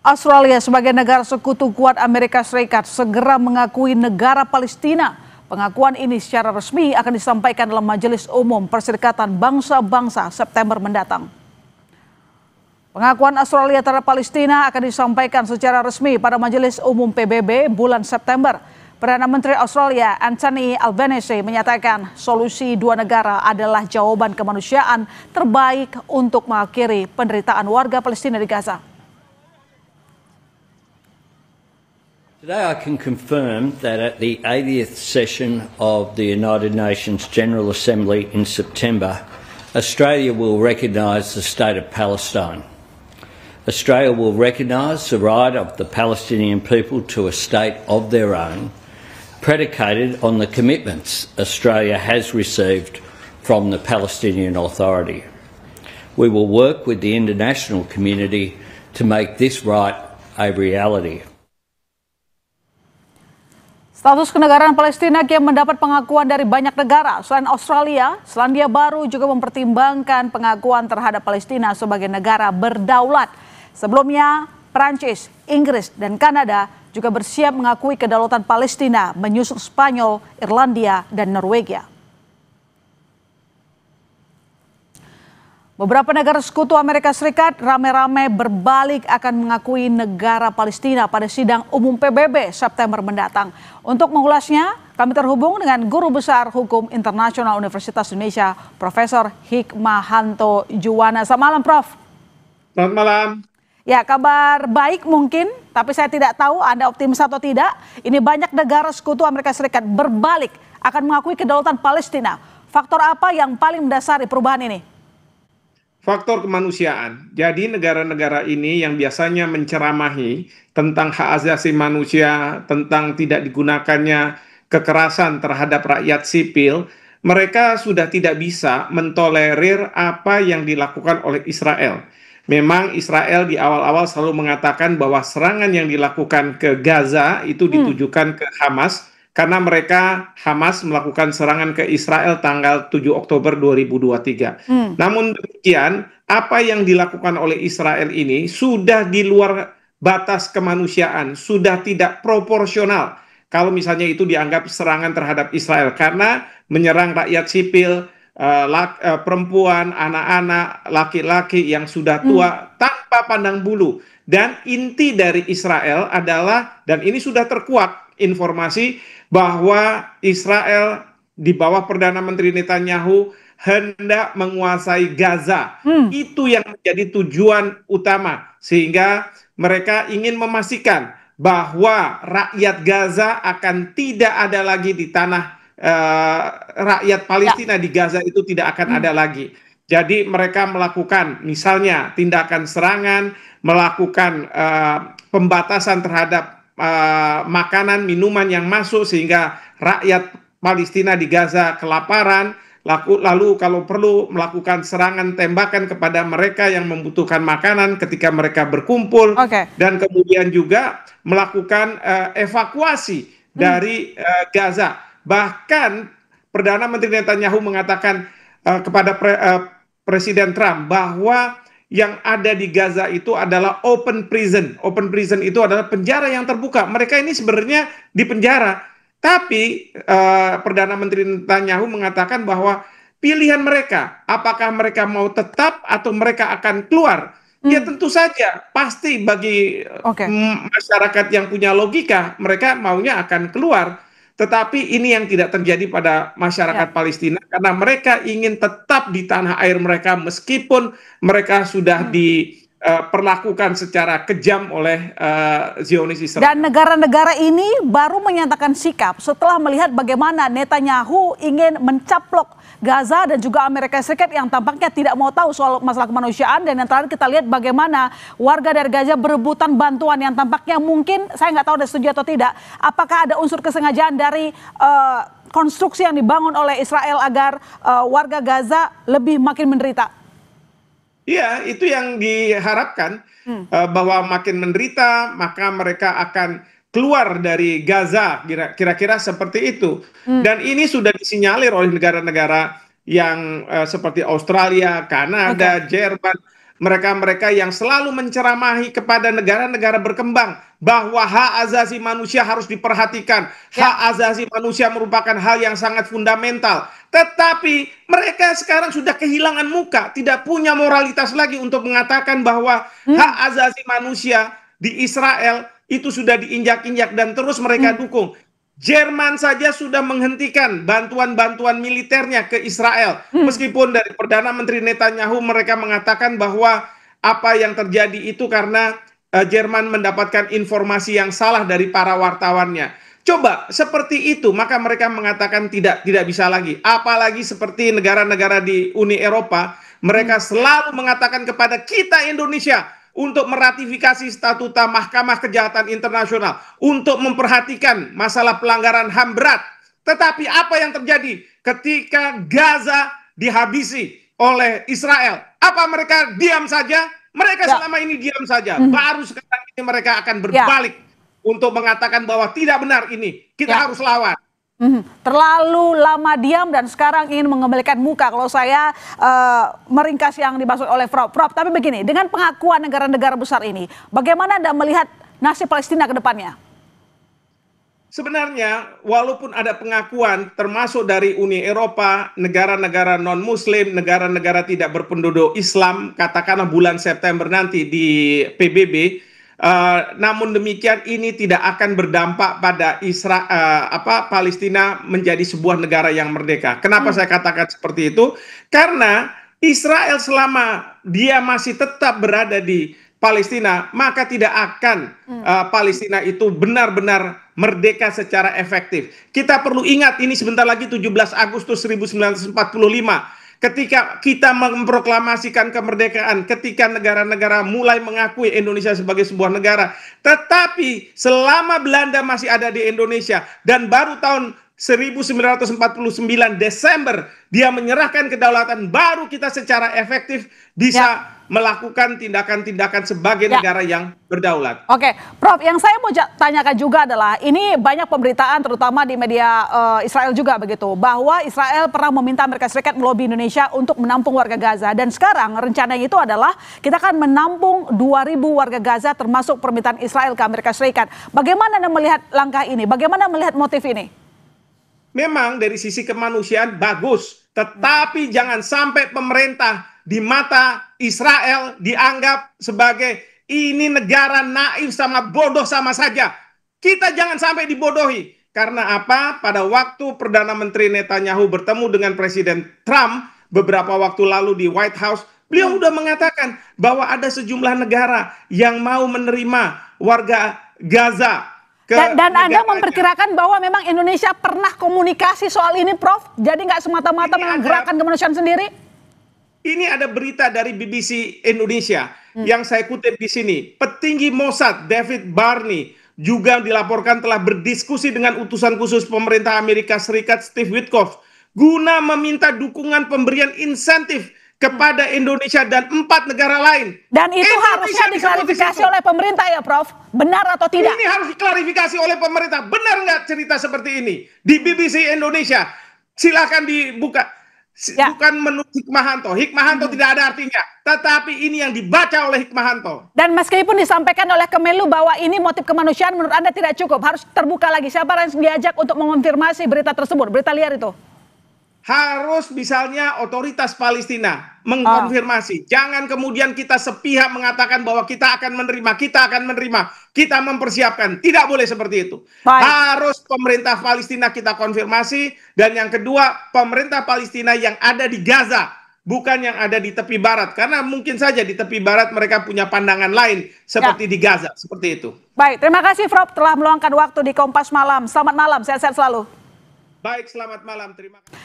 Australia sebagai negara sekutu kuat Amerika Serikat segera mengakui negara Palestina. Pengakuan ini secara resmi akan disampaikan dalam Majelis Umum Perserikatan Bangsa-Bangsa September mendatang. Pengakuan Australia terhadap Palestina akan disampaikan secara resmi pada Majelis Umum PBB bulan September. Perdana Menteri Australia Anthony Albanese menyatakan solusi dua negara adalah jawaban kemanusiaan terbaik untuk mengakhiri penderitaan warga Palestina di Gaza. Today I can confirm that at the 80th session of the United Nations General Assembly in September, Australia will recognise the state of Palestine. Australia will recognise the right of the Palestinian people to a state of their own, predicated on the commitments Australia has received from the Palestinian Authority. We will work with the international community to make this right a reality. Status kenegaraan Palestina kian mendapat pengakuan dari banyak negara. Selain Australia, Selandia Baru juga mempertimbangkan pengakuan terhadap Palestina sebagai negara berdaulat. Sebelumnya, Prancis, Inggris, dan Kanada juga bersiap mengakui kedaulatan Palestina, menyusul Spanyol, Irlandia, dan Norwegia. Beberapa negara sekutu Amerika Serikat rame-rame berbalik akan mengakui negara Palestina pada sidang umum PBB September mendatang. Untuk mengulasnya, kami terhubung dengan Guru Besar Hukum Internasional Universitas Indonesia, Profesor Hikmahanto Juwana. Selamat malam, Prof. Selamat malam. Ya, kabar baik mungkin, tapi saya tidak tahu Anda optimis atau tidak. Ini banyak negara sekutu Amerika Serikat berbalik akan mengakui kedaulatan Palestina. Faktor apa yang paling mendasari perubahan ini? Faktor kemanusiaan. Jadi negara-negara ini yang biasanya menceramahi tentang hak asasi manusia, tentang tidak digunakannya kekerasan terhadap rakyat sipil, mereka sudah tidak bisa mentolerir apa yang dilakukan oleh Israel. Memang Israel di awal-awal selalu mengatakan bahwa serangan yang dilakukan ke Gaza itu ditujukan ke Hamas, karena Hamas melakukan serangan ke Israel tanggal 7 Oktober 2023. Namun demikian, apa yang dilakukan oleh Israel ini sudah di luar batas kemanusiaan, sudah tidak proporsional. Kalau misalnya itu dianggap serangan terhadap Israel, karena menyerang rakyat sipil, perempuan, anak-anak, laki-laki yang sudah tua tanpa pandang bulu. Dan inti dari Israel adalah, dan ini sudah terkuak informasi bahwa Israel di bawah Perdana Menteri Netanyahu hendak menguasai Gaza. Itu yang menjadi tujuan utama, sehingga mereka ingin memastikan bahwa rakyat Gaza akan tidak ada lagi di tanah rakyat Palestina. Di Gaza itu tidak akan ada lagi. Jadi mereka melakukan misalnya tindakan serangan, melakukan pembatasan terhadap makanan, minuman yang masuk sehingga rakyat Palestina di Gaza kelaparan, lalu kalau perlu melakukan serangan tembakan kepada mereka yang membutuhkan makanan ketika mereka berkumpul, dan kemudian juga melakukan evakuasi dari Gaza. Bahkan Perdana Menteri Netanyahu mengatakan kepada Presiden Trump bahwa yang ada di Gaza itu adalah open prison. Open prison itu adalah penjara yang terbuka. Mereka ini sebenarnya di penjara. Tapi Perdana Menteri Netanyahu mengatakan bahwa pilihan mereka, apakah mereka mau tetap atau mereka akan keluar. Ya tentu saja, pasti bagi masyarakat yang punya logika, mereka maunya akan keluar. Tetapi ini yang tidak terjadi pada masyarakat Palestina, karena mereka ingin tetap di tanah air mereka meskipun mereka sudah diperlakukan secara kejam oleh Zionis Israel. Dan negara-negara ini baru menyatakan sikap setelah melihat bagaimana Netanyahu ingin mencaplok Gaza dan juga Amerika Serikat yang tampaknya tidak mau tahu soal masalah kemanusiaan. Dan yang terakhir kita lihat bagaimana warga dari Gaza berebutan bantuan yang tampaknya mungkin, saya nggak tahu ada setuju atau tidak, apakah ada unsur kesengajaan dari konstruksi yang dibangun oleh Israel agar warga Gaza lebih makin menderita? Iya, itu yang diharapkan, bahwa makin menderita maka mereka akan keluar dari Gaza, kira-kira seperti itu. Dan ini sudah disinyalir oleh negara-negara yang seperti Australia, Kanada, Jerman, mereka-mereka yang selalu menceramahi kepada negara-negara berkembang bahwa hak asasi manusia harus diperhatikan. Hak asasi manusia merupakan hal yang sangat fundamental. Tetapi mereka sekarang sudah kehilangan muka, tidak punya moralitas lagi untuk mengatakan bahwa hak asasi manusia di Israel itu sudah diinjak-injak dan terus mereka dukung. Jerman saja sudah menghentikan bantuan-bantuan militernya ke Israel. Meskipun dari Perdana Menteri Netanyahu mereka mengatakan bahwa apa yang terjadi itu karena Jerman mendapatkan informasi yang salah dari para wartawannya. Coba seperti itu, maka mereka mengatakan tidak bisa lagi. Apalagi seperti negara-negara di Uni Eropa, mereka selalu mengatakan kepada kita Indonesia untuk meratifikasi statuta Mahkamah Kejahatan Internasional, untuk memperhatikan masalah pelanggaran HAM berat. Tetapi apa yang terjadi ketika Gaza dihabisi oleh Israel? Apa mereka diam saja? Mereka selama ini diam saja. Baru sekarang ini mereka akan berbalik untuk mengatakan bahwa tidak benar ini. Kita harus lawan. Terlalu lama diam dan sekarang ingin mengembalikan muka. Kalau saya meringkas yang dimaksud oleh Prof. Tapi begini, dengan pengakuan negara-negara besar ini, bagaimana Anda melihat nasib Palestina ke depannya? Sebenarnya, walaupun ada pengakuan termasuk dari Uni Eropa, negara-negara non-Muslim, negara-negara tidak berpenduduk Islam, katakanlah bulan September nanti di PBB, namun demikian ini tidak akan berdampak pada Palestina menjadi sebuah negara yang merdeka. Kenapa saya katakan seperti itu? Karena Israel selama dia masih tetap berada di Palestina, maka tidak akan Palestina itu benar-benar merdeka secara efektif. Kita perlu ingat ini sebentar lagi 17 Agustus 1945. Ketika kita memproklamasikan kemerdekaan, ketika negara-negara mulai mengakui Indonesia sebagai sebuah negara. Tetapi selama Belanda masih ada di Indonesia dan baru tahun 1949 Desember dia menyerahkan kedaulatan, baru kita secara efektif bisa melakukan tindakan-tindakan sebagai negara yang berdaulat. Oke, Prof, yang saya mau tanyakan juga adalah ini banyak pemberitaan terutama di media Israel juga begitu, bahwa Israel pernah meminta Amerika Serikat melobi Indonesia untuk menampung warga Gaza, dan sekarang rencananya itu adalah kita akan menampung 2.000 warga Gaza termasuk permintaan Israel ke Amerika Serikat. Bagaimana Anda melihat langkah ini? Bagaimana melihat motif ini? Memang dari sisi kemanusiaan bagus, tetapi jangan sampai pemerintah di mata Israel dianggap sebagai ini negara naif sama bodoh sama saja. Kita jangan sampai dibodohi. Karena apa? Pada waktu Perdana Menteri Netanyahu bertemu dengan Presiden Trump beberapa waktu lalu di White House, beliau sudah mengatakan bahwa ada sejumlah negara yang mau menerima warga Gaza. Dan Anda memperkirakan bahwa memang Indonesia pernah komunikasi soal ini, Prof? Jadi nggak semata-mata memang gerakan kemanusiaan sendiri? Ini ada berita dari BBC Indonesia yang saya kutip di sini. Petinggi Mossad David Barney juga dilaporkan telah berdiskusi dengan utusan khusus pemerintah Amerika Serikat Steve Witkoff guna meminta dukungan pemberian insentif kepada Indonesia dan 4 negara lain. Dan itu harusnya diklarifikasi oleh pemerintah ya, Prof? Benar atau tidak? Ini harus diklarifikasi oleh pemerintah. Benar nggak cerita seperti ini? Di BBC Indonesia, silakan dibuka. Bukan menurut Hikmahanto. Hikmahanto tidak ada artinya. Tetapi ini yang dibaca oleh Hikmahanto. Dan meskipun disampaikan oleh Kemenlu bahwa ini motif kemanusiaan, menurut Anda tidak cukup. Harus terbuka lagi. Siapa yang diajak untuk mengonfirmasi berita tersebut, berita liar itu? Harus misalnya otoritas Palestina mengkonfirmasi. Jangan kemudian kita sepihak mengatakan bahwa kita akan menerima, kita mempersiapkan. Tidak boleh seperti itu. Baik. Harus pemerintah Palestina kita konfirmasi. Dan yang kedua, pemerintah Palestina yang ada di Gaza, bukan yang ada di tepi barat. Karena mungkin saja di tepi barat mereka punya pandangan lain seperti di Gaza. Seperti itu. Baik, terima kasih Prof telah meluangkan waktu di Kompas Malam. Selamat malam, sehat-sehat selalu. Baik, selamat malam. Terima kasih.